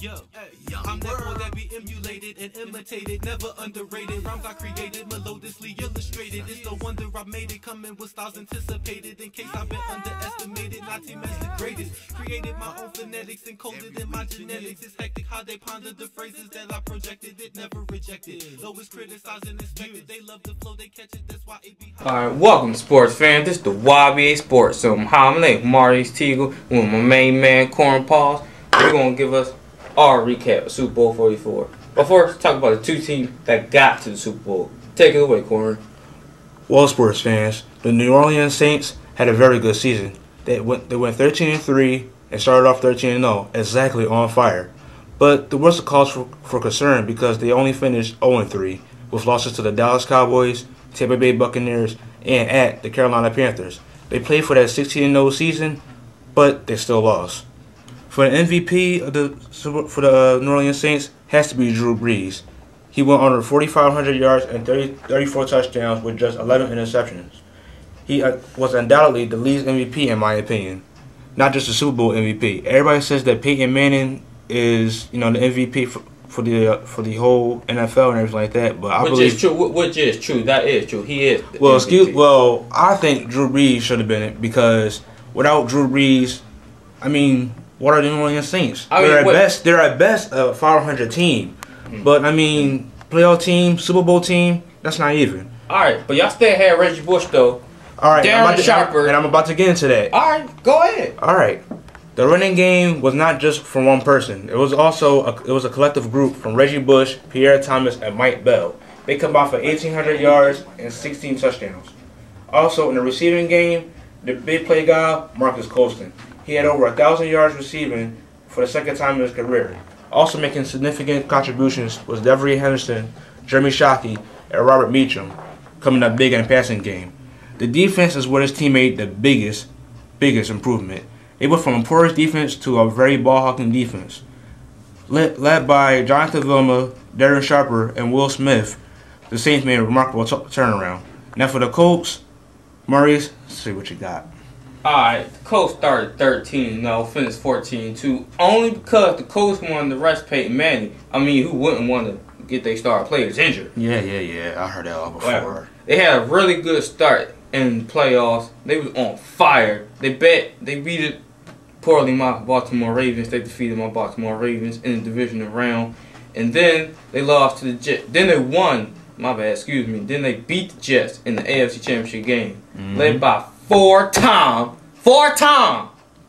I'm that boy that be emulated and imitated, never underrated. Rhymes I created, melodiously illustrated. It's no wonder I made it, coming with styles anticipated. In case I've been underestimated, not team as the greatest. Created my own phonetics and coded in my genetics. It's hectic how they pondered the phrases that I projected. It never rejected, though it's criticized and inspected. They love the flow, they catch it, that's why it be. Alright, welcome sports fans. This is the YBA Sports Zone. Hi, my name is Maurice Teagle with my main man Corin. We're gonna give us our recap of Super Bowl 44. But first, talk about the two teams that got to the Super Bowl. Take it away, Corin. Well, sports fans, the New Orleans Saints had a very good season. They went 13-3 and started off 13-0, exactly on fire. But there was a cause for concern because they only finished 0-3 with losses to the Dallas Cowboys, Tampa Bay Buccaneers, and at the Carolina Panthers. They played for that 16-0 season, but they still lost. For the MVP of the New Orleans Saints has to be Drew Brees. He went under 4,500 yards and 34 touchdowns with just 11 interceptions. He was undoubtedly the league's MVP in my opinion, not just the Super Bowl MVP. Everybody says that Peyton Manning is, the MVP for the whole NFL and everything like that, but I believe which is true. That is true. He is. Well, I think Drew Brees should have been it because without Drew Brees, what are the New Orleans Saints? They're at best a 500 team. But, playoff team, Super Bowl team, that's not even. Alright, but y'all still had Reggie Bush, though. Alright, and I'm about to get into that. Alright, go ahead. Alright. The running game was not just from one person. It was also a collective group from Reggie Bush, Pierre Thomas, and Mike Bell. They combined for 1,800 yards and 16 touchdowns. Also, in the receiving game, the big play guy, Marcus Colston. He had over 1,000 yards receiving for the second time in his career. Also making significant contributions was Devery Henderson, Jeremy Shockey, and Robert Meacham, coming up big in the passing game. The defense is what his team made the biggest improvement. They went from a porous defense to a very ball-hawking defense. Led by Jonathan Vilma, Darren Sharper, and Will Smith, the Saints made a remarkable turnaround. Now for the Colts, Maurice, let's see what you got. Alright, the Colts started 13-0, finished 14-2, only because the Colts wanted to rest Peyton Manning. Who wouldn't want to get their star players injured? Yeah, I heard that all before. Well, they had a really good start in the playoffs. They was on fire. They beat it poorly my Baltimore Ravens. They defeated my Baltimore Ravens in the divisional round. And then they lost to the Jets. Then they won, Then they beat the Jets in the AFC Championship game, led by four-time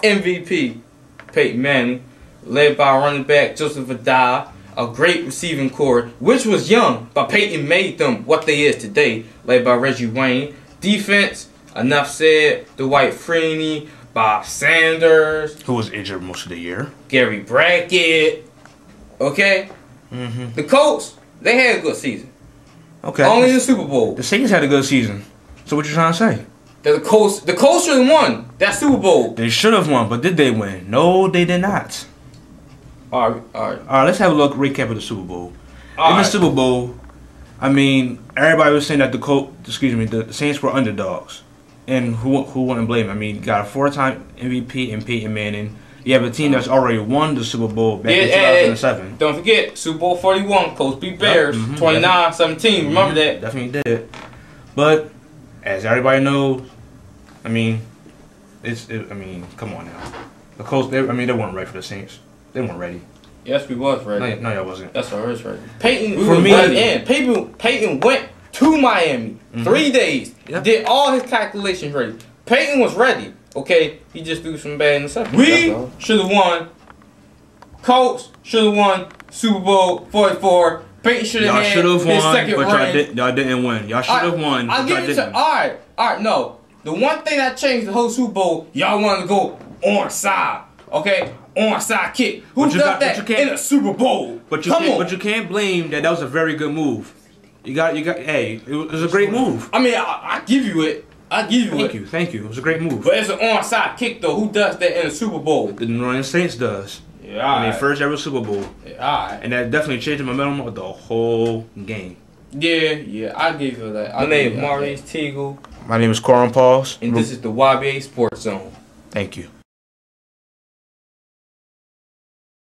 MVP Peyton Manning, led by running back Joseph Adai, a great receiving core, which was young, but Peyton made them what they is today, led by Reggie Wayne. Defense, enough said, Dwight Freeney, Bob Sanders, who was injured most of the year, Gary Brackett. Okay? The Colts, they had a good season. Okay. Only in the Super Bowl. The Saints had a good season. So what you trying to say? The Colts should have won that Super Bowl. They should have won, but did they win? No, they did not. All right. Let's have a look recap of the Super Bowl. In the Super Bowl, everybody was saying that the Saints were underdogs, and who wouldn't blame them? You got a 4-time MVP in Peyton Manning. You have a team that's already won the Super Bowl back in 2007. Don't forget Super Bowl 41, Colts beat Bears 29-17. Remember that? Definitely did. But as everybody knows, come on now. The Colts, they weren't ready for the Saints. They weren't ready. Yes, we was ready. No, y'all wasn't. That's what I was ready. Peyton went to Miami 3 days. Yep. Did all his calculations ready. Peyton was ready. Okay, he just threw some bad interceptions. We should have won. Colts should have won Super Bowl 44. Peyton should have had his second ring. Y'all didn't win. Y'all should have won. I'll give it to. All right. No, the one thing that changed the whole Super Bowl, y'all wanted to go onside. Okay, onside kick. Who does that in a Super Bowl? But you can't blame that. That was a very good move. Hey, it was a great move. I give you it. Thank you. It was a great move. But it's an onside kick though. Who does that in a Super Bowl? The New Orleans Saints does. Yeah. First ever Super Bowl. Yeah. And that definitely changed the momentum of the whole game. Yeah. I give you that. My name is Maurice Teagle. My name is Corin. And this is the YBA Sports Zone. Thank you.